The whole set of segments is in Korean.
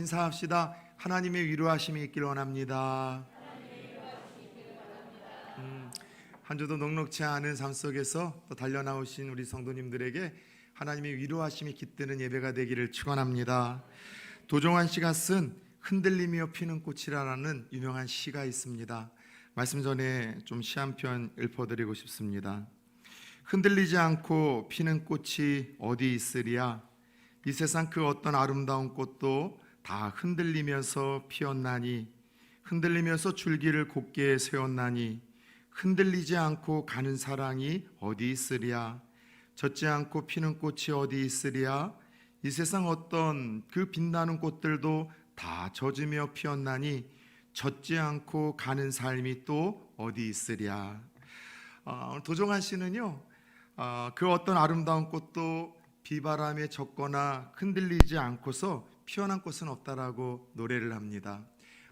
인사합시다. 하나님의 위로하심이 있기를 원합니다. 한 주도 녹록지 않은 삶 속에서 또 달려나오신 우리 성도님들에게 하나님의 위로하심이 깃드는 예배가 되기를 축원합니다. 도종환 씨가 쓴 흔들리며 피는 꽃이라는 유명한 시가 있습니다. 말씀 전에 좀 시 한 편 읊어드리고 싶습니다. 흔들리지 않고 피는 꽃이 어디 있으랴. 이 세상 그 어떤 아름다운 꽃도 다 흔들리면서 피었나니, 흔들리면서 줄기를 곧게 세웠나니, 흔들리지 않고 가는 사랑이 어디 있으랴. 젖지 않고 피는 꽃이 어디 있으랴. 이 세상 어떤 그 빛나는 꽃들도 다 젖으며 피었나니, 젖지 않고 가는 삶이 또 어디 있으랴. 도종환 씨는요, 그 어떤 아름다운 꽃도 비바람에 젖거나 흔들리지 않고서 피어난 꽃은 없다라고 노래를 합니다.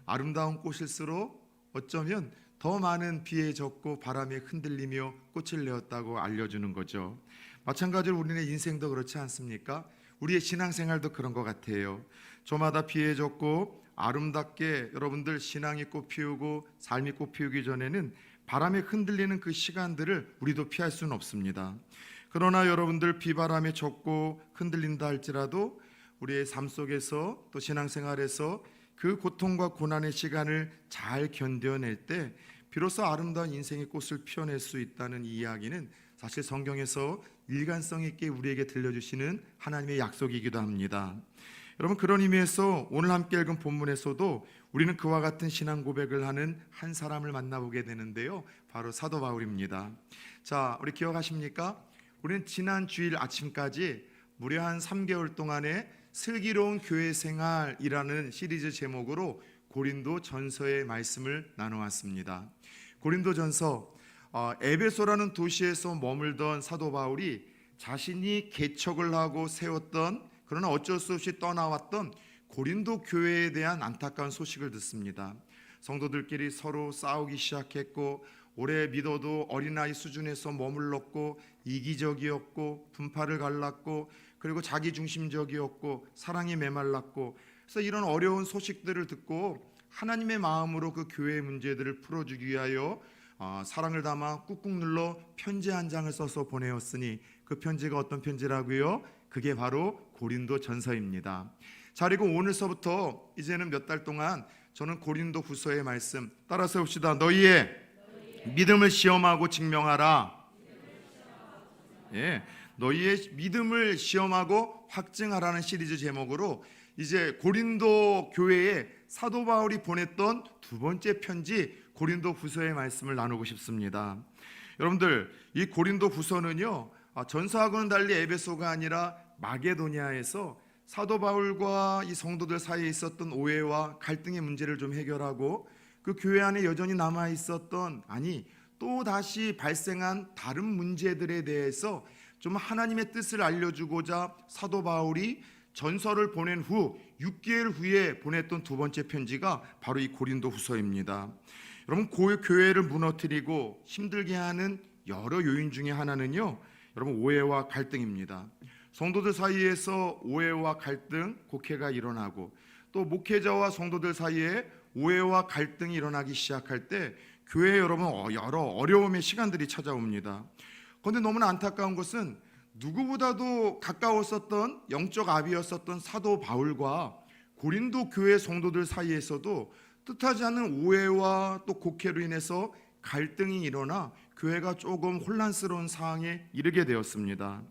아름다운 꽃일수록 어쩌면 더 많은 비에 젖고 바람에 흔들리며 꽃을 내었다고 알려주는 거죠. 마찬가지로 우리의 인생도 그렇지 않습니까? 우리의 신앙생활도 그런 것 같아요. 저마다 비에 젖고 아름답게 여러분들 신앙이 꽃피우고 삶이 꽃피우기 전에는 바람에 흔들리는 그 시간들을 우리도 피할 수는 없습니다. 그러나 여러분들 비바람에 젖고 흔들린다 할지라도 우리의 삶 속에서 또 신앙생활에서 그 고통과 고난의 시간을 잘 견뎌낼 때 비로소 아름다운 인생의 꽃을 피워낼 수 있다는 이 이야기는 사실 성경에서 일관성 있게 우리에게 들려주시는 하나님의 약속이기도 합니다. 여러분, 그런 의미에서 오늘 함께 읽은 본문에서도 우리는 그와 같은 신앙 고백을 하는 한 사람을 만나보게 되는데요, 바로 사도 바울입니다. 자, 우리 기억하십니까? 우리는 지난 주일 아침까지 무려 한 3개월 동안의 슬기로운 교회 생활이라는 시리즈 제목으로 고린도 전서의 말씀을 나눠왔습니다. 고린도 전서, 에베소라는 도시에서 머물던 사도 바울이 자신이 개척을 하고 세웠던, 그러나 어쩔 수 없이 떠나왔던 고린도 교회에 대한 안타까운 소식을 듣습니다. 성도들끼리 서로 싸우기 시작했고, 오래 믿어도 어린아이 수준에서 머물렀고, 이기적이었고, 분파를 갈랐고, 그리고 자기중심적이었고, 사랑이 메말랐고, 그래서 이런 어려운 소식들을 듣고 하나님의 마음으로 그 교회의 문제들을 풀어주기 위하여 사랑을 담아 꾹꾹 눌러 편지 한 장을 써서 보내었으니, 그 편지가 어떤 편지라고요? 그게 바로 고린도 전서입니다. 자, 그리고 오늘서부터 이제는 몇 달 동안 저는 고린도 후서의 말씀 따라서 봅시다. 너희의 믿음을 시험하고 증명하라. 예, 너희의 믿음을 시험하고 확증하라는 시리즈 제목으로 이제 고린도 교회에 사도 바울이 보냈던 두 번째 편지 고린도 후서의 말씀을 나누고 싶습니다. 여러분들, 이 고린도 후서는요, 전서하고는 달리 에베소가 아니라 마게도니아에서 사도 바울과 이 성도들 사이에 있었던 오해와 갈등의 문제를 좀 해결하고, 그 교회 안에 여전히 남아 있었던, 아니 또 다시 발생한 다른 문제들에 대해서 좀 하나님의 뜻을 알려주고자 사도 바울이 전서를 보낸 후 6개월 후에 보냈던 두 번째 편지가 바로 이 고린도 후서입니다. 여러분, 교회를 무너뜨리고 힘들게 하는 여러 요인 중에 하나는요, 여러분, 오해와 갈등입니다. 성도들 사이에서 오해와 갈등, 곡해가 일어나고, 또 목회자와 성도들 사이에 오해와 갈등이 일어나기 시작할 때 교회에 여러분 여러 어려움의 시간들이 찾아옵니다. 그런데 너무나 안타까운 것은 누구보다도 가까웠었던 영적 아비였었던 사도 바울과 고린도 교회 성도들 사이에서도 뜻하지 않은 오해와 또 곡해로 인해서 갈등이 일어나 교회가 조금 혼란스러운 상황에 이르게 되었습니다.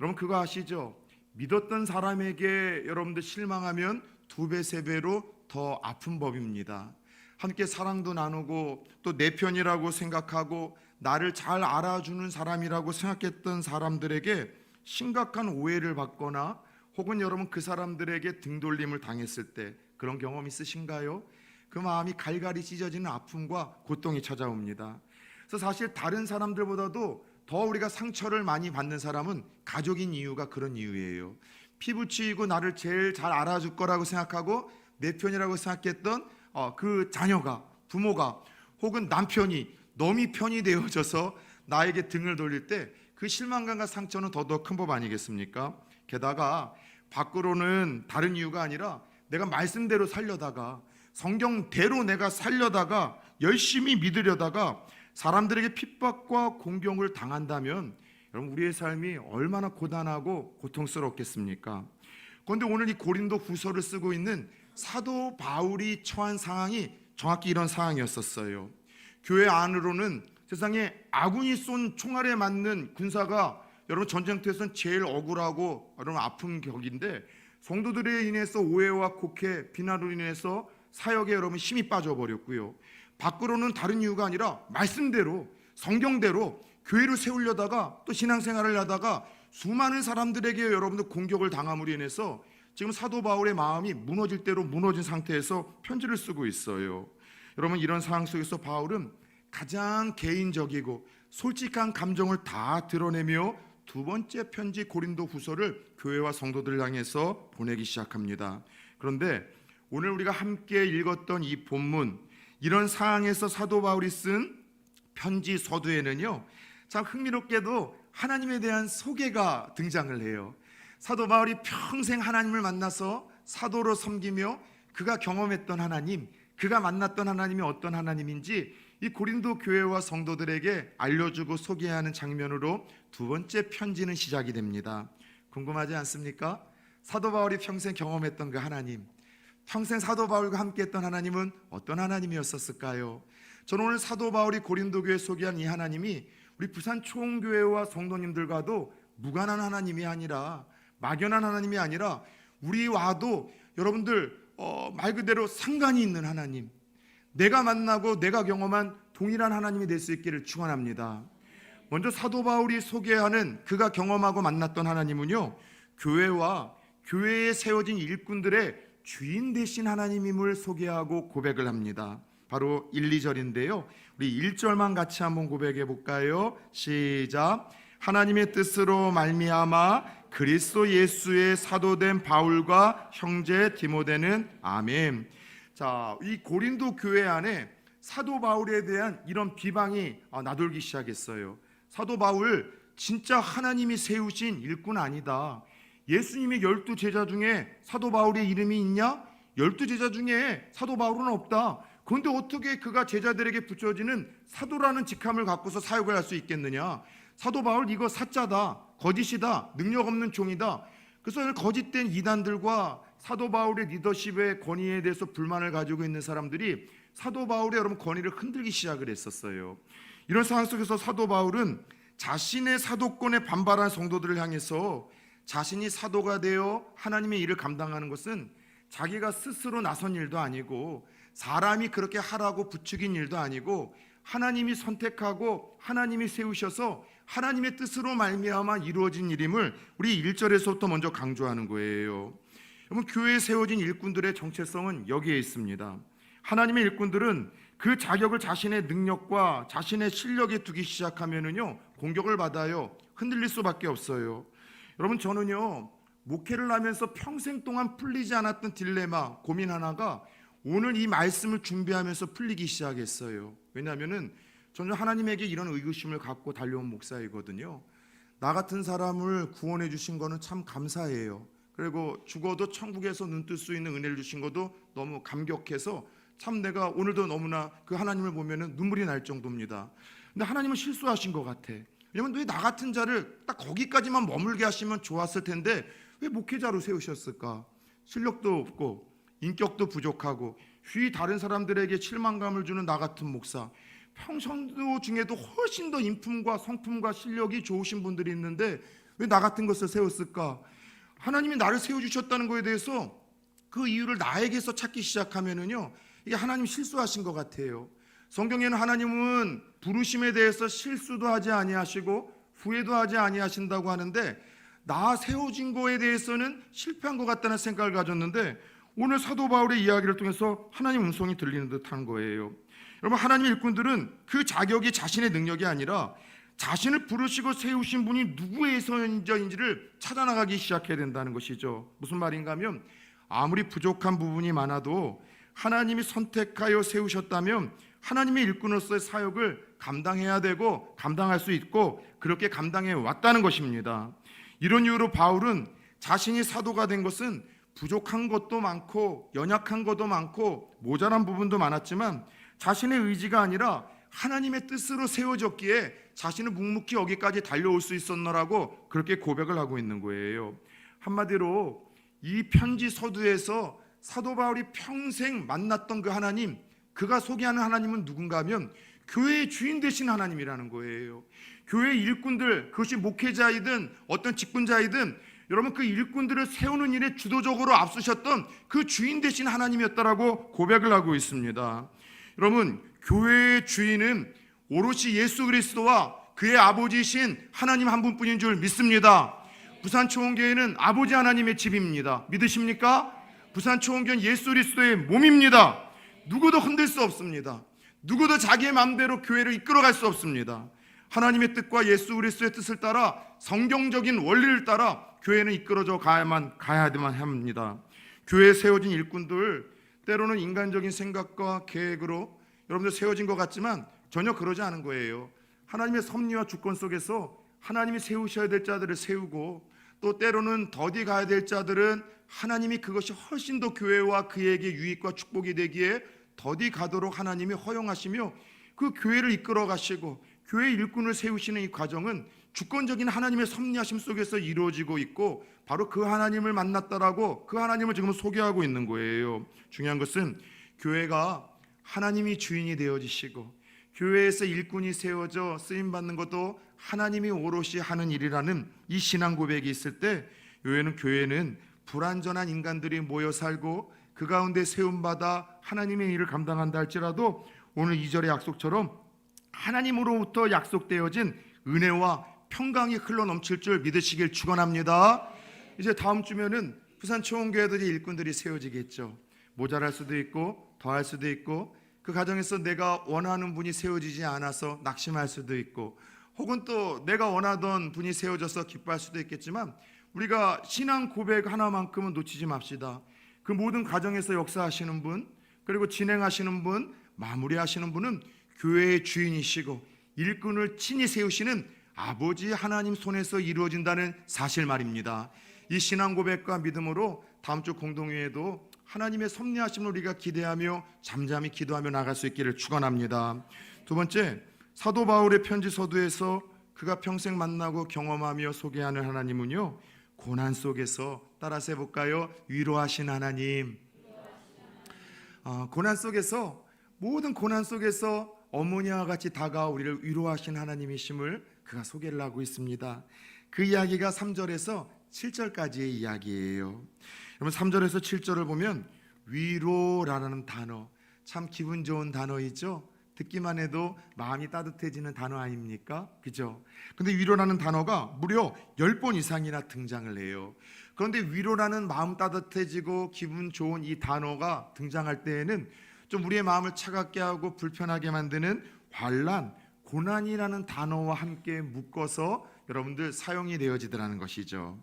여러분, 그거 아시죠? 믿었던 사람에게 여러분들 실망하면 2배, 3배로 더 아픈 법입니다. 함께 사랑도 나누고 또 내 편이라고 생각하고 나를 잘 알아주는 사람이라고 생각했던 사람들에게 심각한 오해를 받거나 혹은 여러분 그 사람들에게 등돌림을 당했을 때 그런 경험 있으신가요? 그 마음이 갈갈이 찢어지는 아픔과 고통이 찾아옵니다. 그래서 사실 다른 사람들보다도 더 우리가 상처를 많이 받는 사람은 가족인 이유가 그런 이유예요. 피부치이고 나를 제일 잘 알아줄 거라고 생각하고 내 편이라고 생각했던 그 자녀가, 부모가 혹은 남편이 너미 편이 되어져서 나에게 등을 돌릴 때 그 실망감과 상처는 더더욱 큰 법 아니겠습니까? 게다가 밖으로는 다른 이유가 아니라 내가 말씀대로 살려다가 성경대로 내가 살려다가 열심히 믿으려다가 사람들에게 핍박과 공경을 당한다면 여러분 우리의 삶이 얼마나 고단하고 고통스럽겠습니까? 그런데 오늘 이 고린도 후서를 쓰고 있는 사도 바울이 처한 상황이 정확히 이런 상황이었었어요. 교회 안으로는 세상에 아군이 쏜 총알에 맞는 군사가 여러분 전쟁터에서는 제일 억울하고 여러분 아픈 격인데 성도들에 인해서 오해와 곡해 비난으로 인해서 사역에 여러분 힘이 빠져버렸고요. 밖으로는 다른 이유가 아니라 말씀대로 성경대로 교회를 세우려다가 또 신앙생활을 하다가 수많은 사람들에게 여러분들 공격을 당함으로 인해서 지금 사도 바울의 마음이 무너질 대로 무너진 상태에서 편지를 쓰고 있어요. 여러분 이런 상황 속에서 바울은 가장 개인적이고 솔직한 감정을 다 드러내며 두 번째 편지 고린도 후서를 교회와 성도들을 향해서 보내기 시작합니다. 그런데 오늘 우리가 함께 읽었던 이 본문, 이런 상황에서 사도 바울이 쓴 편지 서두에는요, 참 흥미롭게도 하나님에 대한 소개가 등장을 해요. 사도 바울이 평생 하나님을 만나서 사도로 섬기며 그가 경험했던 하나님, 그가 만났던 하나님이 어떤 하나님인지 이 고린도 교회와 성도들에게 알려주고 소개하는 장면으로 두 번째 편지는 시작이 됩니다. 궁금하지 않습니까? 사도 바울이 평생 경험했던 그 하나님, 평생 사도 바울과 함께했던 하나님은 어떤 하나님이었을까요? 저는 오늘 사도 바울이 고린도 교회에 소개한 이 하나님이 우리 부산 총교회와 성도님들과도 무관한 하나님이 아니라 막연한 하나님이 아니라 우리와도 여러분들 말 그대로 상관이 있는 하나님, 내가 만나고 내가 경험한 동일한 하나님이 될 수 있기를 축원합니다. 먼저 사도 바울이 소개하는 그가 경험하고 만났던 하나님은요, 교회와 교회에 세워진 일꾼들의 주인 되신 하나님임을 소개하고 고백을 합니다. 바로 1, 2절인데요 우리 1절만 같이 한번 고백해 볼까요? 시작. 하나님의 뜻으로 말미암아 그리스도 예수의 사도된 바울과 형제 디모데는 아멘. 자, 이 고린도 교회 안에 사도 바울에 대한 이런 비방이 나돌기 시작했어요. 사도 바울 진짜 하나님이 세우신 일꾼 아니다. 예수님이 12제자 중에 사도 바울의 이름이 있냐? 12제자 중에 사도 바울은 없다. 그런데 어떻게 그가 제자들에게 붙여지는 사도라는 직함을 갖고서 사역을 할 수 있겠느냐? 사도 바울 이거 사짜다, 거짓이다, 능력 없는 종이다. 그래서 거짓된 이단들과 사도 바울의 리더십의 권위에 대해서 불만을 가지고 있는 사람들이 사도 바울의 여러분 권위를 흔들기 시작을 했었어요. 이런 상황 속에서 사도 바울은 자신의 사도권에 반발한 성도들을 향해서 자신이 사도가 되어 하나님의 일을 감당하는 것은 자기가 스스로 나선 일도 아니고 사람이 그렇게 하라고 부추긴 일도 아니고 하나님이 선택하고 하나님이 세우셔서 하나님의 뜻으로 말미암아 이루어진 일임을 우리 1절에서부터 먼저 강조하는 거예요. 여러분 교회에 세워진 일꾼들의 정체성은 여기에 있습니다. 하나님의 일꾼들은 그 자격을 자신의 능력과 자신의 실력에 두기 시작하면은요 공격을 받아요. 흔들릴 수밖에 없어요. 여러분 저는요 목회를 하면서 평생 동안 풀리지 않았던 딜레마, 고민 하나가 오늘 이 말씀을 준비하면서 풀리기 시작했어요. 왜냐하면은 저는 하나님에게 이런 의구심을 갖고 달려온 목사이거든요. 나 같은 사람을 구원해 주신 거는 참 감사해요. 그리고 죽어도 천국에서 눈 뜰 수 있는 은혜를 주신 것도 너무 감격해서 참 내가 오늘도 너무나 그 하나님을 보면은 눈물이 날 정도입니다. 근데 하나님은 실수하신 것 같아. 왜냐면 왜 나 같은 자를 딱 거기까지만 머물게 하시면 좋았을 텐데 왜 목회자로 세우셨을까? 실력도 없고 인격도 부족하고 휘 다른 사람들에게 실망감을 주는 나 같은 목사, 평성도 중에도 훨씬 더 인품과 성품과 실력이 좋으신 분들이 있는데 왜 나 같은 것을 세웠을까? 하나님이 나를 세워주셨다는 것에 대해서 그 이유를 나에게서 찾기 시작하면은요 이게 하나님 실수하신 것 같아요. 성경에는 하나님은 부르심에 대해서 실수도 하지 아니하시고 후회도 하지 아니하신다고 하는데 나 세워진 거에 대해서는 실패한 것 같다는 생각을 가졌는데 오늘 사도 바울의 이야기를 통해서 하나님 음성이 들리는 듯한 거예요. 여러분 하나님의 일꾼들은 그 자격이 자신의 능력이 아니라 자신을 부르시고 세우신 분이 누구에서인지를 찾아나가기 시작해야 된다는 것이죠. 무슨 말인가 하면 아무리 부족한 부분이 많아도 하나님이 선택하여 세우셨다면 하나님의 일꾼으로서의 사역을 감당해야 되고 감당할 수 있고 그렇게 감당해 왔다는 것입니다. 이런 이유로 바울은 자신이 사도가 된 것은 부족한 것도 많고 연약한 것도 많고 모자란 부분도 많았지만 자신의 의지가 아니라 하나님의 뜻으로 세워졌기에 자신은 묵묵히 여기까지 달려올 수 있었노라고 그렇게 고백을 하고 있는 거예요. 한마디로 이 편지 서두에서 사도 바울이 평생 만났던 그 하나님, 그가 소개하는 하나님은 누군가 하면 교회의 주인 되신 하나님이라는 거예요. 교회의 일꾼들, 그것이 목회자이든 어떤 직분자이든 여러분 그 일꾼들을 세우는 일에 주도적으로 앞서셨던 그 주인 되신 하나님이었다라고 고백을 하고 있습니다. 여러분, 교회의 주인은 오롯이 예수 그리스도와 그의 아버지이신 하나님 한 분뿐인 줄 믿습니다. 부산초원교회는 아버지 하나님의 집입니다. 믿으십니까? 부산초원교회는 예수 그리스도의 몸입니다. 누구도 흔들 수 없습니다. 누구도 자기의 마음대로 교회를 이끌어갈 수 없습니다. 하나님의 뜻과 예수 그리스도의 뜻을 따라 성경적인 원리를 따라 교회는 이끌어져 가야만 합니다. 교회에 세워진 일꾼들, 때로는 인간적인 생각과 계획으로 여러분들 세워진 것 같지만 전혀 그러지 않은 거예요. 하나님의 섭리와 주권 속에서 하나님이 세우셔야 될 자들을 세우고, 또 때로는 더디 가야 될 자들은 하나님이 그것이 훨씬 더 교회와 그에게 유익과 축복이 되기에 더디 가도록 하나님이 허용하시며 그 교회를 이끌어 가시고 교회 일꾼을 세우시는 이 과정은 주권적인 하나님의 섭리하심 속에서 이루어지고 있고, 바로 그 하나님을 만났다라고 그 하나님을 지금 소개하고 있는 거예요. 중요한 것은 교회가 하나님이 주인이 되어지시고 교회에서 일꾼이 세워져 쓰임받는 것도 하나님이 오롯이 하는 일이라는 이 신앙 고백이 있을 때, 교회는 불완전한 인간들이 모여 살고 그 가운데 세움받아 하나님의 일을 감당한다 할지라도 오늘 2절의 약속처럼 하나님으로부터 약속되어진 은혜와 평강이 흘러넘칠 줄 믿으시길 축원합니다. 이제 다음 주면은 부산초원교회들이 일꾼들이 세워지겠죠. 모자랄 수도 있고 더할 수도 있고, 그 과정에서 내가 원하는 분이 세워지지 않아서 낙심할 수도 있고, 혹은 또 내가 원하던 분이 세워져서 기뻐할 수도 있겠지만, 우리가 신앙 고백 하나만큼은 놓치지 맙시다. 그 모든 과정에서 역사하시는 분, 그리고 진행하시는 분, 마무리하시는 분은 교회의 주인이시고 일꾼을 친히 세우시는 아버지 하나님 손에서 이루어진다는 사실 말입니다. 이 신앙 고백과 믿음으로 다음 주 공동회에도 하나님의 섭리하심을 우리가 기대하며 잠잠히 기도하며 나갈 수 있기를 축원합니다. 두 번째, 사도 바울의 편지 서두에서 그가 평생 만나고 경험하며 소개하는 하나님은요, 고난 속에서 따라서 해볼까요? 위로하신 하나님. 고난 속에서, 모든 고난 속에서 어머니와 같이 다가와 우리를 위로하신 하나님이심을 그가 소개를 하고 있습니다. 그 이야기가 3절에서 7절까지의 이야기예요. 여러분, 3절에서 7절을 보면 위로라는 단어, 참 기분 좋은 단어이죠. 듣기만 해도 마음이 따뜻해지는 단어 아닙니까? 그죠? 근데 위로라는 단어가 무려 10번 이상이나 등장을 해요. 그런데 위로라는 마음 따뜻해지고 기분 좋은 이 단어가 등장할 때에는 좀 우리의 마음을 차갑게 하고 불편하게 만드는 환난, 고난이라는 단어와 함께 묶어서 여러분들 사용이 되어지더라는 것이죠.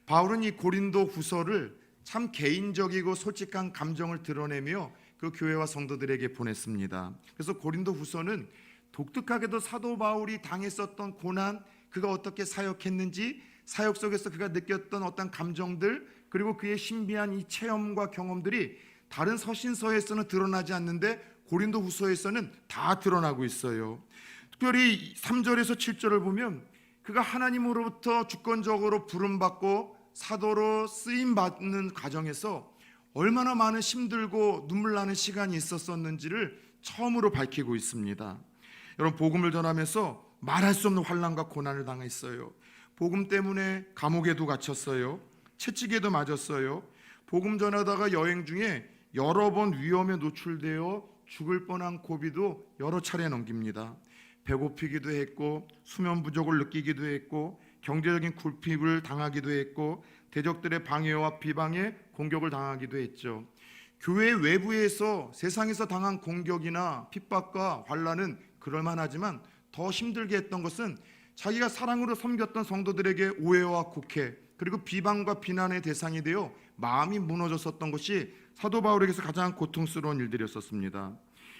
바울은 이 고린도 후서를 참 개인적이고 솔직한 감정을 드러내며 그 교회와 성도들에게 보냈습니다. 그래서 고린도 후서는 독특하게도 사도 바울이 당했었던 고난, 그가 어떻게 사역했는지, 사역 속에서 그가 느꼈던 어떤 감정들, 그리고 그의 신비한 이 체험과 경험들이 다른 서신서에서는 드러나지 않는데 고린도 후서에서는 다 드러나고 있어요. 특별히 3절에서 7절을 보면 그가 하나님으로부터 주권적으로 부름받고 사도로 쓰임받는 과정에서 얼마나 많은 힘들고 눈물 나는 시간이 있었었는지를 처음으로 밝히고 있습니다. 여러분, 복음을 전하면서 말할 수 없는 환난과 고난을 당했어요. 복음 때문에 감옥에도 갇혔어요. 채찍에도 맞았어요. 복음 전하다가 여행 중에 여러 번 위험에 노출되어 죽을 뻔한 고비도 여러 차례 넘깁니다. 배고프기도 했고 수면 부족을 느끼기도 했고 경제적인 굴핍을 당하기도 했고 대적들의 방해와 비방에 공격을 당하기도 했죠. 교회 외부에서 세상에서 당한 공격이나 핍박과 환난은 그럴만하지만 더 힘들게 했던 것은 자기가 사랑으로 섬겼던 성도들에게 오해와 곡해, 그리고 비방과 비난의 대상이 되어 마음이 무너졌었던 것이 사도 바울에게서 가장 고통스러운 일들이었습니다.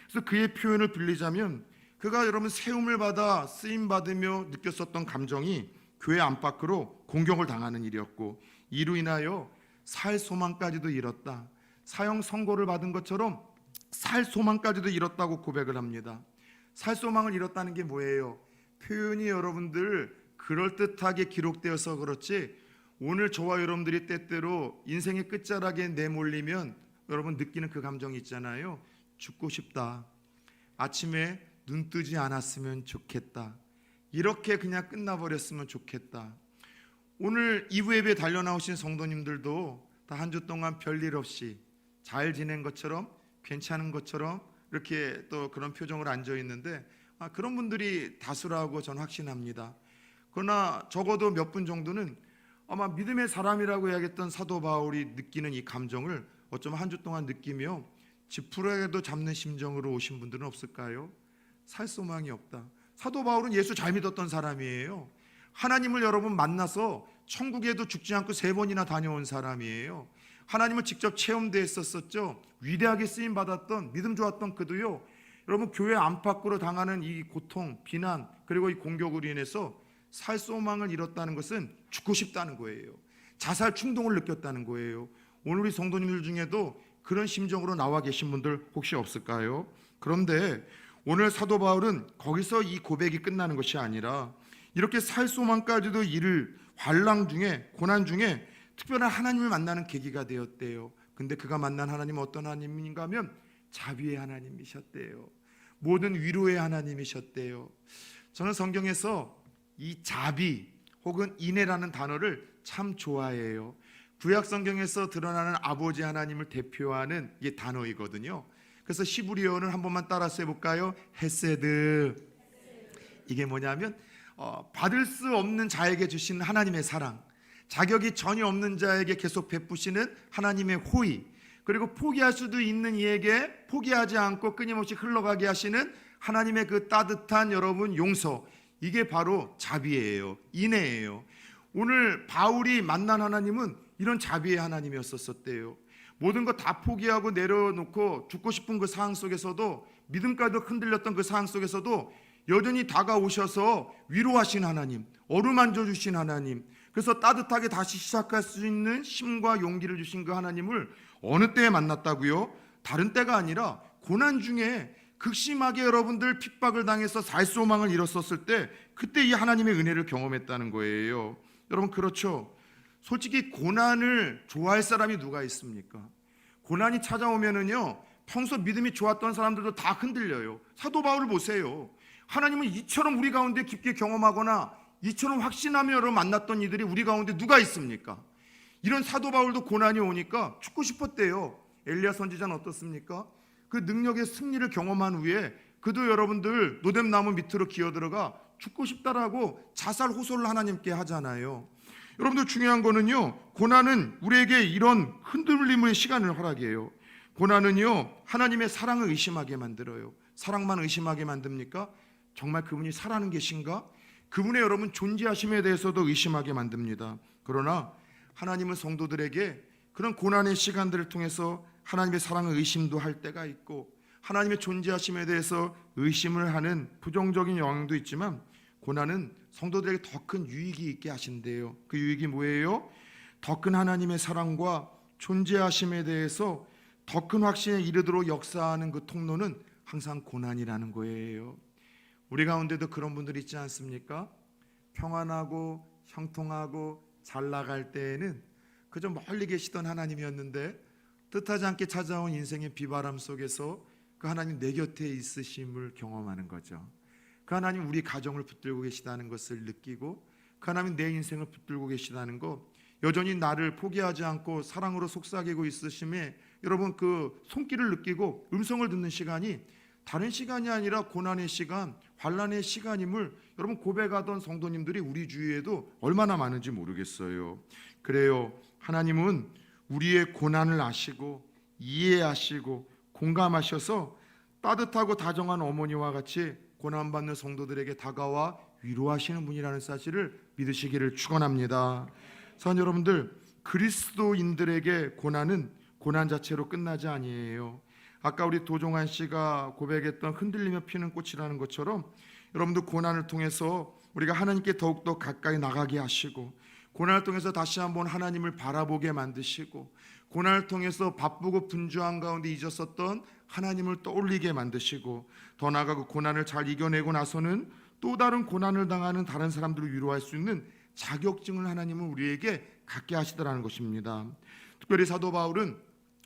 그래서 그의 표현을 빌리자면 그가 여러분 세움을 받아 쓰임받으며 느꼈었던 감정이 교회 안팎으로 공격을 당하는 일이었고, 이로 인하여 살 소망까지도 잃었다. 사형 선고를 받은 것처럼 살 소망까지도 잃었다고 고백을 합니다. 살 소망을 잃었다는 게 뭐예요? 표현이 여러분들 그럴듯하게 기록되어서 그렇지, 오늘 저와 여러분들이 때때로 인생의 끝자락에 내몰리면 여러분 느끼는 그 감정이 있잖아요. 죽고 싶다. 아침에 눈 뜨지 않았으면 좋겠다. 이렇게 그냥 끝나버렸으면 좋겠다. 오늘 2부 예배에 달려나오신 성도님들도 다 한 주 동안 별일 없이 잘 지낸 것처럼, 괜찮은 것처럼 이렇게 또 그런 표정으로 앉아 있는데, 그런 분들이 다수라고 저는 확신합니다. 그러나 적어도 몇 분 정도는 아마 믿음의 사람이라고 해야겠던 사도 바울이 느끼는 이 감정을 어쩌면 한 주 동안 느끼며 지푸라기도 잡는 심정으로 오신 분들은 없을까요? 살 소망이 없다. 사도 바울은 예수 잘 믿었던 사람이에요. 하나님을 여러분 만나서 천국에도 죽지 않고 3번이나 다녀온 사람이에요. 하나님을 직접 체험됐었죠. 위대하게 쓰임 받았던, 믿음 좋았던 그도요, 여러분 교회 안팎으로 당하는 이 고통, 비난, 그리고 이 공격으로 인해서 살 소망을 잃었다는 것은 죽고 싶다는 거예요. 자살 충동을 느꼈다는 거예요. 오늘 우리 성도님들 중에도 그런 심정으로 나와 계신 분들 혹시 없을까요? 그런데 오늘 사도 바울은 거기서 이 고백이 끝나는 것이 아니라 이렇게 살 소망까지도 잃을 환난 중에, 고난 중에 특별한 하나님을 만나는 계기가 되었대요. 근데 그가 만난 하나님은 어떤 하나님인가 하면 자비의 하나님이셨대요. 모든 위로의 하나님이셨대요. 저는 성경에서 이 자비 혹은 인애라는 단어를 참 좋아해요. 구약 성경에서 드러나는 아버지 하나님을 대표하는 이 단어이거든요. 그래서 시브리어는 한 번만 따라서 해볼까요? 헤세드. 이게 뭐냐면 받을 수 없는 자에게 주신 하나님의 사랑, 자격이 전혀 없는 자에게 계속 베푸시는 하나님의 호의, 그리고 포기할 수도 있는 이에게 포기하지 않고 끊임없이 흘러가게 하시는 하나님의 그 따뜻한 여러분 용서, 이게 바로 자비예요. 인애예요. 오늘 바울이 만난 하나님은 이런 자비의 하나님이었었대요. 모든 것 다 포기하고 내려놓고 죽고 싶은 그 상황 속에서도, 믿음까지도 흔들렸던 그 상황 속에서도 여전히 다가오셔서 위로하신 하나님, 어루만져 주신 하나님, 그래서 따뜻하게 다시 시작할 수 있는 힘과 용기를 주신 그 하나님을 어느 때에 만났다고요? 다른 때가 아니라 고난 중에 극심하게 여러분들 핍박을 당해서 살 소망을 잃었었을 때, 그때 이 하나님의 은혜를 경험했다는 거예요. 여러분 그렇죠? 솔직히 고난을 좋아할 사람이 누가 있습니까? 고난이 찾아오면은요, 평소 믿음이 좋았던 사람들도 다 흔들려요. 사도 바울을 보세요. 하나님은 이처럼 우리 가운데 깊게 경험하거나 이처럼 확신하며 여러분 만났던 이들이 우리 가운데 누가 있습니까? 이런 사도 바울도 고난이 오니까 죽고 싶었대요. 엘리야 선지자는 어떻습니까? 그 능력의 승리를 경험한 후에 그도 여러분들 노뎀나무 밑으로 기어들어가 죽고 싶다라고 자살 호소를 하나님께 하잖아요. 여러분들 중요한 거는요, 고난은 우리에게 이런 흔들림의 시간을 허락해요. 고난은요, 하나님의 사랑을 의심하게 만들어요. 사랑만 의심하게 만듭니까? 정말 그분이 살아는 계신가? 그분의 여러분 존재하심에 대해서도 의심하게 만듭니다. 그러나 하나님은 성도들에게 그런 고난의 시간들을 통해서 하나님의 사랑을 의심도 할 때가 있고, 하나님의 존재하심에 대해서 의심을 하는 부정적인 영향도 있지만, 고난은 성도들에게 더 큰 유익이 있게 하신대요. 그 유익이 뭐예요? 더 큰 하나님의 사랑과 존재하심에 대해서 더 큰 확신에 이르도록 역사하는 그 통로는 항상 고난이라는 거예요. 우리 가운데도 그런 분들 있지 않습니까? 평안하고 형통하고 잘 나갈 때에는 그저 멀리 계시던 하나님이었는데 뜻하지 않게 찾아온 인생의 비바람 속에서 그 하나님 내 곁에 있으심을 경험하는 거죠. 그 하나님 우리 가정을 붙들고 계시다는 것을 느끼고, 그 하나님 내 인생을 붙들고 계시다는 것, 여전히 나를 포기하지 않고 사랑으로 속삭이고 있으심에 여러분 그 손길을 느끼고 음성을 듣는 시간이 다른 시간이 아니라 고난의 시간, 환난의 시간임을 여러분 고백하던 성도님들이 우리 주위에도 얼마나 많은지 모르겠어요. 그래요, 하나님은 우리의 고난을 아시고 이해하시고 공감하셔서 따뜻하고 다정한 어머니와 같이 고난받는 성도들에게 다가와 위로하시는 분이라는 사실을 믿으시기를 축원합니다. 사랑하는 여러분들, 그리스도인들에게 고난은 고난 자체로 끝나지 아니에요. 아까 우리 도종환 씨가 고백했던 흔들리며 피는 꽃이라는 것처럼 여러분들 고난을 통해서 우리가 하나님께 더욱더 가까이 나가게 하시고, 고난을 통해서 다시 한번 하나님을 바라보게 만드시고, 고난을 통해서 바쁘고 분주한 가운데 잊었었던 하나님을 떠올리게 만드시고, 더 나아가 그 고난을 잘 이겨내고 나서는 또 다른 고난을 당하는 다른 사람들을 위로할 수 있는 자격증을 하나님은 우리에게 갖게 하시더라는 것입니다. 특별히 사도 바울은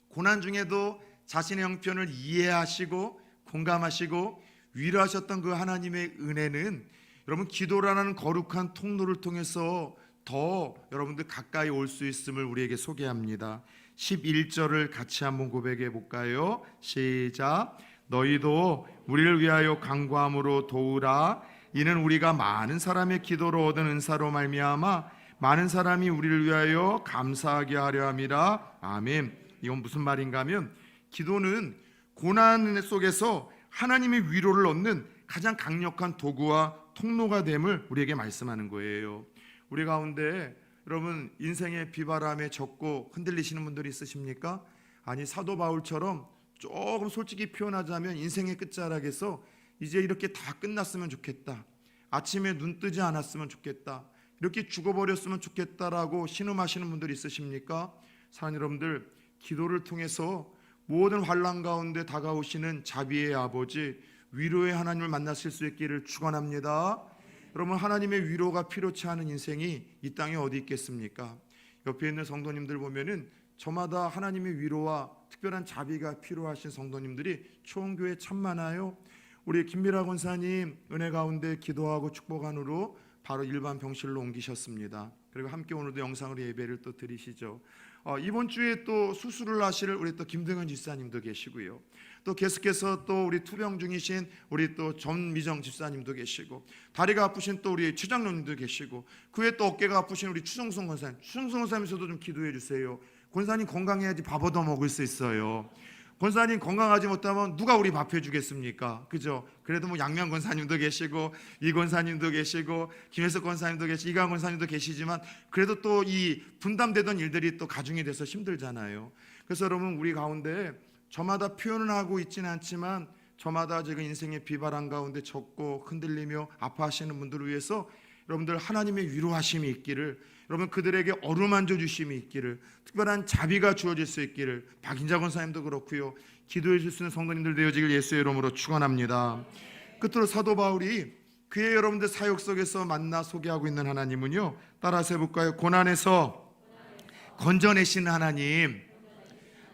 고난 중에도 자신의 형편을 이해하시고 공감하시고 위로하셨던 그 하나님의 은혜는 여러분 기도라는 거룩한 통로를 통해서 더 여러분들 가까이 올 수 있음을 우리에게 소개합니다. 11절을 같이 한번 고백해 볼까요? 시작. 너희도 우리를 위하여 간구함으로 도우라. 이는 우리가 많은 사람의 기도로 얻은 은사로 말미암아 많은 사람이 우리를 위하여 감사하게 하려 함이라. 아멘. 이건 무슨 말인가 하면, 기도는 고난 속에서 하나님의 위로를 얻는 가장 강력한 도구와 통로가 됨을 우리에게 말씀하는 거예요. 우리 가운데 여러분 인생의 비바람에 젖고 흔들리시는 분들이 있으십니까? 아니, 사도 바울처럼 조금 솔직히 표현하자면 인생의 끝자락에서 이제 이렇게 다 끝났으면 좋겠다, 아침에 눈 뜨지 않았으면 좋겠다, 이렇게 죽어버렸으면 좋겠다라고 신음하시는 분들이 있으십니까? 사랑하는 여러분들, 기도를 통해서 모든 환난 가운데 다가오시는 자비의 아버지, 위로의 하나님을 만나실 수 있기를 축원합니다. 여러분, 하나님의 위로가 필요치 않은 인생이 이 땅에 어디 있겠습니까? 옆에 있는 성도님들 보면은 저마다 하나님의 위로와 특별한 자비가 필요하신 성도님들이 초원교회에 참 많아요. 우리 김미라 권사님 은혜 가운데 기도하고 축복한 후로 바로 일반 병실로 옮기셨습니다. 그리고 함께 오늘도 영상으로 예배를 또 드리시죠. 이번 주에 또 수술을 하실 우리 또 김등현 집사님도 계시고요. 또 계속해서 또 우리 투병 중이신 우리 또 전미정 집사님도 계시고, 다리가 아프신 또 우리 최장로님도 계시고, 그 외에 또 어깨가 아프신 우리 추성순 권사님, 추성순 권사님께서도 좀 기도해 주세요. 권사님 건강해야지 밥 얻어 먹을 수 있어요. 권사님 건강하지 못하면 누가 우리 밥 해주겠습니까? 그죠? 그래도 뭐 양면 권사님도 계시고 이 권사님도 계시고 김혜석 권사님도 계시고 이강 권사님도 계시지만 그래도 또 이 분담되던 일들이 또 가중이 돼서 힘들잖아요. 그래서 여러분, 우리 가운데 저마다 표현을 하고 있지는 않지만 저마다 지금 인생의 비바람 가운데 젖고 흔들리며 아파하시는 분들을 위해서 여러분들 하나님의 위로하심이 있기를, 여러분 그들에게 어루만져 주심이 있기를, 특별한 자비가 주어질 수 있기를 박인자 권사님도 그렇고요, 기도해 줄 수 있는 성도님들 되어지길 예수의 이름으로 축원합니다. 끝으로 사도 바울이 그의 여러분들 사역 속에서 만나 소개하고 있는 하나님은요, 따라서 해볼까요? 고난에서 건져내시는 하나님.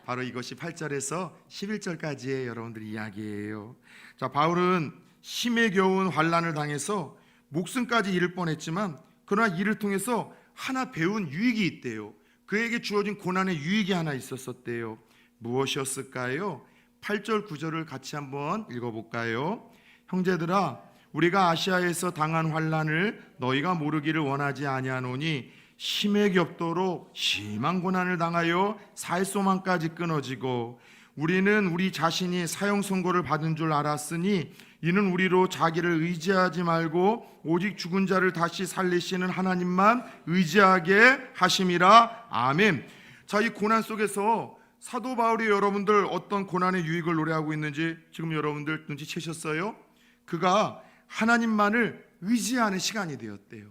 바로 이것이 8절에서 11절까지의 여러분들 이야기예요. 자, 바울은 심에 겨운 환난을 당해서 목숨까지 잃을 뻔했지만 그러나 이를 통해서 하나 배운 유익이 있대요. 그에게 주어진 고난의 유익이 하나 있었었대요. 무엇이었을까요? 8절 9절을 같이 한번 읽어볼까요? 형제들아, 우리가 아시아에서 당한 환난을 너희가 모르기를 원하지 아니하노니 심에 겹도록 심한 고난을 당하여 살 소망까지 끊어지고, 우리는 우리 자신이 사형 선고를 받은 줄 알았으니 이는 우리로 자기를 의지하지 말고 오직 죽은 자를 다시 살리시는 하나님만 의지하게 하심이라. 아멘. 자, 이 고난 속에서 사도 바울이 여러분들 어떤 고난의 유익을 노래하고 있는지 지금 여러분들 눈치채셨어요? 그가 하나님만을 의지하는 시간이 되었대요.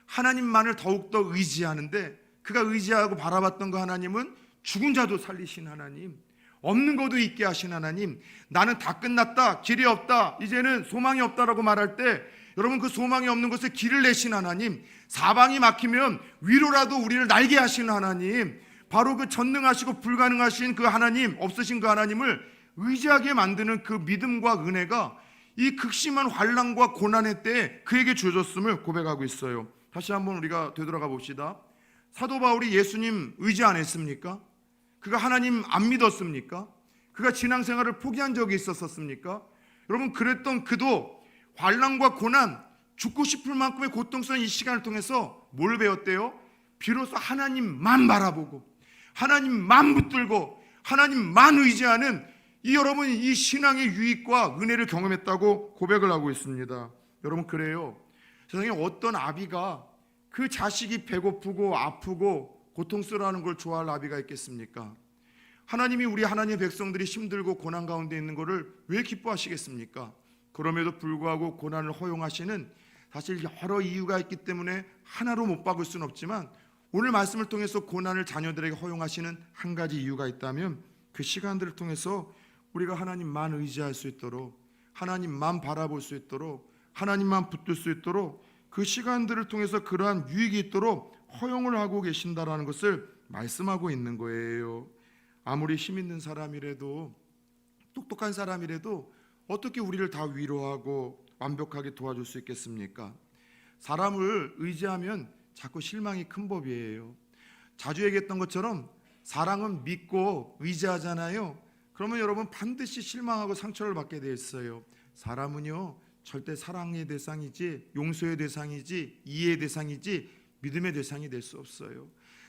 하나님만을 더욱더 의지하는데, 그가 의지하고 바라봤던 그 하나님은 죽은 자도 살리신 하나님, 없는 것도 있게 하신 하나님, 나는 다 끝났다, 길이 없다, 이제는 소망이 없다라고 말할 때 여러분 그 소망이 없는 곳에 길을 내신 하나님, 사방이 막히면 위로라도 우리를 날게 하시는 하나님, 바로 그 전능하시고 불가능하신 그 하나님, 없으신 그 하나님을 의지하게 만드는 그 믿음과 은혜가 이 극심한 환난과 고난의 때에 그에게 주어졌음을 고백하고 있어요. 다시 한번 우리가 되돌아가 봅시다. 사도 바울이 예수님 의지 안 했습니까? 그가 하나님 안 믿었습니까? 그가 신앙생활을 포기한 적이 있었습니까? 여러분, 그랬던 그도 환난과 고난, 죽고 싶을 만큼의 고통스러운 이 시간을 통해서 뭘 배웠대요? 비로소 하나님만 바라보고 하나님만 붙들고 하나님만 의지하는 이 여러분 이 신앙의 유익과 은혜를 경험했다고 고백을 하고 있습니다. 여러분, 그래요. 세상에 어떤 아비가 그 자식이 배고프고 아프고 고통스러워하는 걸 좋아할 아비가 있겠습니까? 하나님이 우리 하나님의 백성들이 힘들고 고난 가운데 있는 것을 왜 기뻐하시겠습니까? 그럼에도 불구하고 고난을 허용하시는 사실 여러 이유가 있기 때문에 하나로 못 박을 수는 없지만 오늘 말씀을 통해서 고난을 자녀들에게 허용하시는 한 가지 이유가 있다면 그 시간들을 통해서 우리가 하나님만 의지할 수 있도록, 하나님만 바라볼 수 있도록, 하나님만 붙들 수 있도록 그 시간들을 통해서 그러한 유익이 있도록 허용을 하고 계신다라는 것을 말씀하고 있는 거예요. 아무리 힘 있는 사람이라도, 똑똑한 사람이라도 어떻게 우리를 다 위로하고 완벽하게 도와줄 수 있겠습니까? 사람을 의지하면 자꾸 실망이 큰 법이에요. 자주 얘기했던 것처럼 사랑은 믿고 의지하잖아요. 그러면 여러분 반드시 실망하고 상처를 받게 돼 있어요. 사람은요 절대 사랑의 대상이지, 용서의 대상이지, 이해의 대상이지, 믿음의 대상이 될 수 없어요.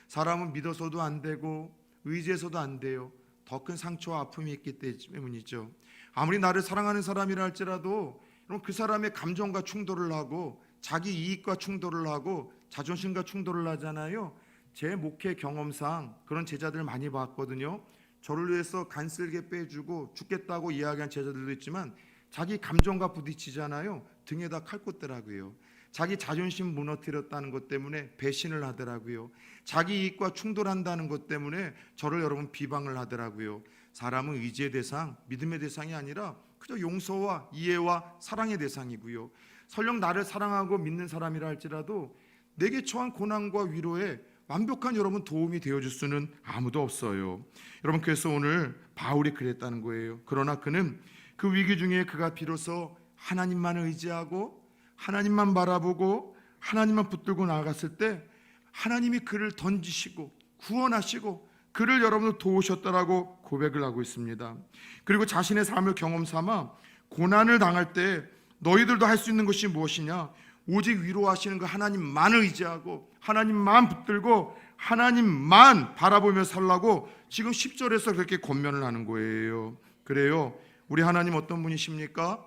사람은 믿어서도 안 되고 의지해서도 안 돼요. 더 큰 상처와 아픔이 있기 때문이죠. 아무리 나를 사랑하는 사람이라 할지라도 그 사람의 감정과 충돌을 하고 자기 이익과 충돌을 하고 자존심과 충돌을 하잖아요. 제 목회 경험상 그런 제자들 많이 봤거든요. 저를 위해서 간쓸게 빼주고 죽겠다고 이야기한 제자들도 있지만 자기 감정과 부딪히잖아요. 등에다 칼 꽂더라고요. 자기 자존심 무너뜨렸다는 것 때문에 배신을 하더라고요. 자기 이익과 충돌한다는 것 때문에 저를 여러분 비방을 하더라고요. 사람은 의지의 대상, 믿음의 대상이 아니라 그저 용서와 이해와 사랑의 대상이고요. 설령 나를 사랑하고 믿는 사람이라 할지라도 내게 처한 고난과 위로에 완벽한 여러분 도움이 되어줄 수는 아무도 없어요. 여러분 그래서 오늘 바울이 그랬다는 거예요. 그러나 그는 그 위기 중에 그가 비로소 하나님만 의지하고 하나님만 바라보고 하나님만 붙들고 나아갔을 때 하나님이 그를 던지시고 구원하시고 그를 여러분을 도우셨다라고 고백을 하고 있습니다. 그리고 자신의 삶을 경험 삼아 고난을 당할 때 너희들도 할 수 있는 것이 무엇이냐? 오직 위로하시는 그 하나님만 의지하고 하나님만 붙들고 하나님만 바라보며 살라고 지금 10절에서 그렇게 권면을 하는 거예요. 그래요. 우리 하나님 어떤 분이십니까?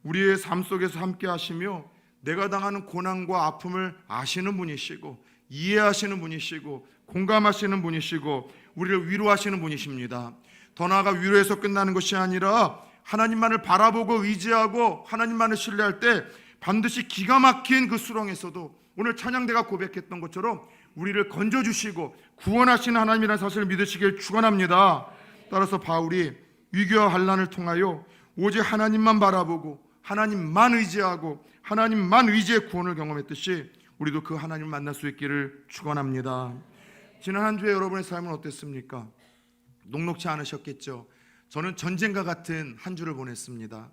우리의 삶 속에서 함께 하시며 내가 당하는 고난과 아픔을 아시는 분이시고 이해하시는 분이시고 공감하시는 분이시고 우리를 위로하시는 분이십니다. 더 나아가 위로해서 끝나는 것이 아니라 하나님만을 바라보고 의지하고 하나님만을 신뢰할 때 반드시 기가 막힌 그 수렁에서도 오늘 찬양대가 고백했던 것처럼 우리를 건져주시고 구원하시는 하나님이라는 사실을 믿으시길 축원합니다. 따라서 바울이 위기와 환난을 통하여 오직 하나님만 바라보고 하나님만 의지하고 하나님만 의지의 구원을 경험했듯이 우리도 그 하나님을 만날 수 있기를 축원합니다. 지난 한 주에 여러분의 삶은 어땠습니까? 녹록지 않으셨겠죠? 저는 전쟁과 같은 한 주를 보냈습니다.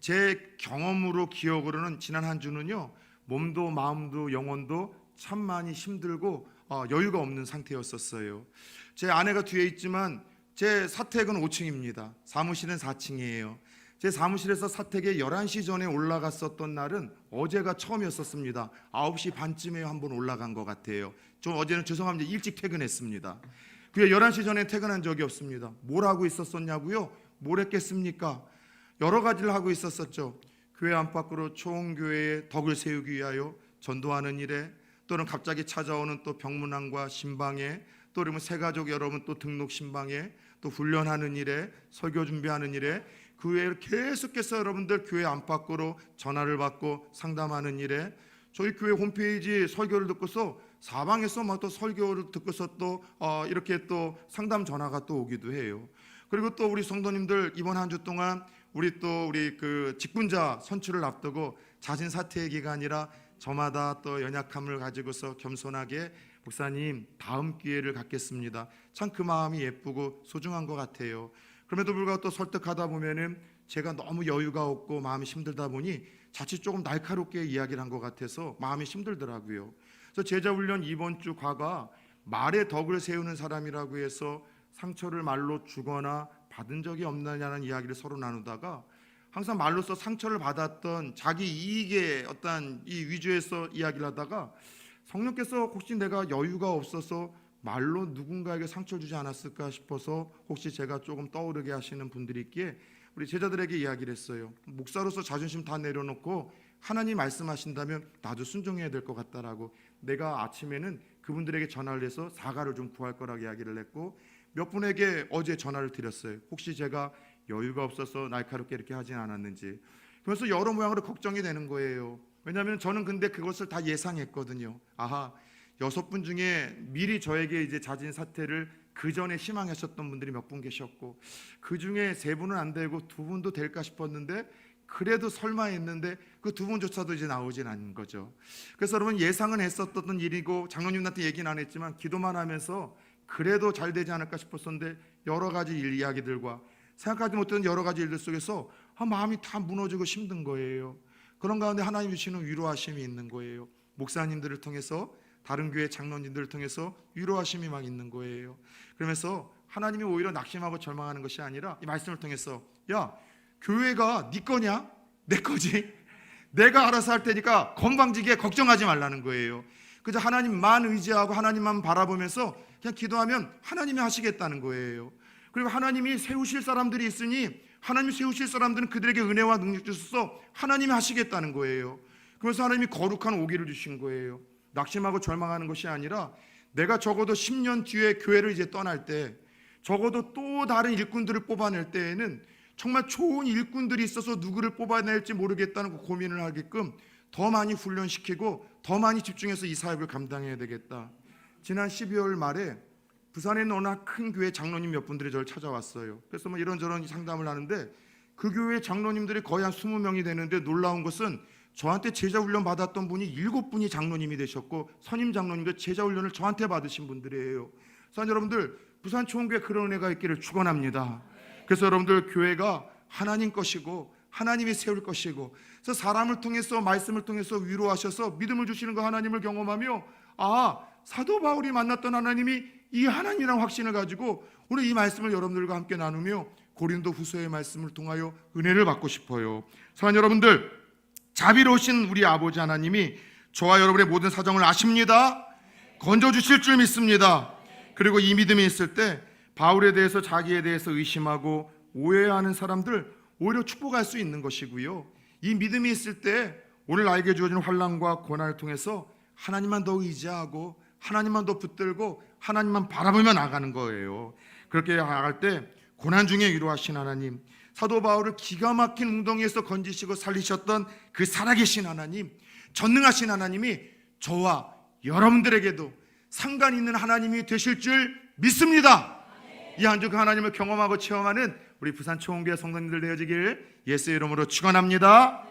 제 경험으로 기억으로는 지난 한 주는요 몸도 마음도 영혼도 참 많이 힘들고 여유가 없는 상태였었어요. 제 아내가 뒤에 있지만 제 사택은 5층입니다. 사무실은 4층이에요. 제 사무실에서 사택에 11시 전에 올라갔었던 날은 어제가 처음이었었습니다. 9시 반쯤에 한번 올라간 것 같아요. 좀 어제는 죄송합니다. 일찍 퇴근했습니다. 그게 11시 전에 퇴근한 적이 없습니다. 뭘 하고 있었었냐고요? 뭘 했겠습니까? 여러 가지를 하고 있었었죠. 교회 안팎으로 총교회의 덕을 세우기 위하여 전도하는 일에, 또는 갑자기 찾아오는 또 병문안과 신방에, 또 그러면 새가족 여러분 또 등록 신방에, 또 훈련하는 일에, 설교 준비하는 일에, 그 외에 계속해서 여러분들 교회 안팎으로 전화를 받고 상담하는 일에, 저희 교회 홈페이지 설교를 듣고서 사방에서 막 또 설교를 듣고서 또 이렇게 또 상담 전화가 또 오기도 해요. 그리고 또 우리 성도님들 이번 한 주 동안 우리 그 직분자 선출을 앞두고 자진 사퇴의 기간이라 저마다 또 연약함을 가지고서 겸손하게 목사님 다음 기회를 갖겠습니다. 참 그 마음이 예쁘고 소중한 것 같아요. 그럼에도 불구하고 또 설득하다 보면은 제가 너무 여유가 없고 마음이 힘들다 보니 자칫 조금 날카롭게 이야기를 한 것 같아서 마음이 힘들더라고요. 그래서 제자훈련 이번 주 과가 말의 덕을 세우는 사람이라고 해서 상처를 말로 주거나 받은 적이 없느냐는 이야기를 서로 나누다가 항상 말로써 상처를 받았던 자기 이익의 어떤 이 위주에서 이야기를 하다가 성령께서 혹시 내가 여유가 없어서 말로 누군가에게 상처를 주지 않았을까 싶어서 혹시 제가 조금 떠오르게 하시는 분들이 있기에 우리 제자들에게 이야기를 했어요. 목사로서 자존심 다 내려놓고 하나님 말씀하신다면 나도 순종해야 될 것 같다라고. 내가 아침에는 그분들에게 전화를 해서 사과를 좀 구할 거라고 이야기를 했고, 몇 분에게 어제 전화를 드렸어요. 혹시 제가 여유가 없어서 날카롭게 이렇게 하진 않았는지. 그래서 여러 모양으로 걱정이 되는 거예요. 왜냐하면 저는 근데 그것을 다 예상했거든요. 아하, 6분 중에 미리 저에게 이제 자진 사퇴를 그 전에 희망하셨던 분들이 몇 분 계셨고, 그 중에 3분은 안 되고 2분도 될까 싶었는데 그래도 설마 했는데 그 2분조차도 이제 나오진 않은 거죠. 그래서 여러분, 예상은 했었던 일이고 장로님한테 얘기는 안 했지만 기도만 하면서 그래도 잘 되지 않을까 싶었었는데, 여러 가지 이야기들과 생각하지 못했던 여러 가지 일들 속에서 마음이 다 무너지고 힘든 거예요. 그런 가운데 하나님 주시는 위로하심이 있는 거예요. 목사님들을 통해서, 다른 교회 장로님들을 통해서 위로하심이 막 있는 거예요. 그러면서 하나님이 오히려 낙심하고 절망하는 것이 아니라 이 말씀을 통해서, 야, 교회가 네 거냐? 내 거지. 내가 알아서 할 테니까 건방지게 걱정하지 말라는 거예요. 그저 하나님만 의지하고 하나님만 바라보면서 그냥 기도하면 하나님이 하시겠다는 거예요. 그리고 하나님이 세우실 사람들이 있으니 하나님이 세우실 사람들은 그들에게 은혜와 능력 주셔서 하나님이 하시겠다는 거예요. 그래서 하나님이 거룩한 오기를 주신 거예요. 낙심하고 절망하는 것이 아니라, 내가 적어도 10년 뒤에 교회를 이제 떠날 때, 적어도 또 다른 일꾼들을 뽑아낼 때에는 정말 좋은 일꾼들이 있어서 누구를 뽑아낼지 모르겠다는 그 고민을 하게끔 더 많이 훈련시키고 더 많이 집중해서 이 사역을 감당해야 되겠다. 지난 12월 말에 부산에 있는 어느 큰 교회 장로님 몇 분들이 저를 찾아왔어요. 그래서 뭐 이런저런 상담을 하는데, 그 교회 장로님들이 거의 한 20명이 되는데, 놀라운 것은 저한테 제자훈련 받았던 분이 7분이 장로님이 되셨고, 선임 장로님도 제자훈련을 저한테 받으신 분들이에요. 그래서 여러분들, 부산 총교회 그런 은혜가 있기를 축원합니다. 그래서 여러분들, 교회가 하나님 것이고 하나님이 세울 것이고, 그래서 사람을 통해서, 말씀을 통해서 위로하셔서 믿음을 주시는 그 하나님을 경험하며, 사도 바울이 만났던 하나님이 이 하나님이라는 확신을 가지고 오늘 이 말씀을 여러분들과 함께 나누며 고린도 후서의 말씀을 통하여 은혜를 받고 싶어요. 사랑하는 여러분들, 자비로우신 우리 아버지 하나님이 저와 여러분의 모든 사정을 아십니다. 건져주실 줄 믿습니다. 그리고 이 믿음이 있을 때 바울에 대해서, 자기에 대해서 의심하고 오해하는 사람들 오히려 축복할 수 있는 것이고요. 이 믿음이 있을 때 오늘 나에게 주어진 환난과 고난을 통해서 하나님만 더 의지하고 하나님만 더 붙들고 하나님만 바라보며 나가는 거예요. 그렇게 나갈 때 고난 중에 위로하신 하나님, 사도 바울을 기가 막힌 웅덩이에서 건지시고 살리셨던 그 살아계신 하나님, 전능하신 하나님이 저와 여러분들에게도 상관 있는 하나님이 되실 줄 믿습니다. 이 한 주 그 하나님을 경험하고 체험하는 우리 부산 총교회 성도님들 되어지길 예수의 이름으로 축원합니다.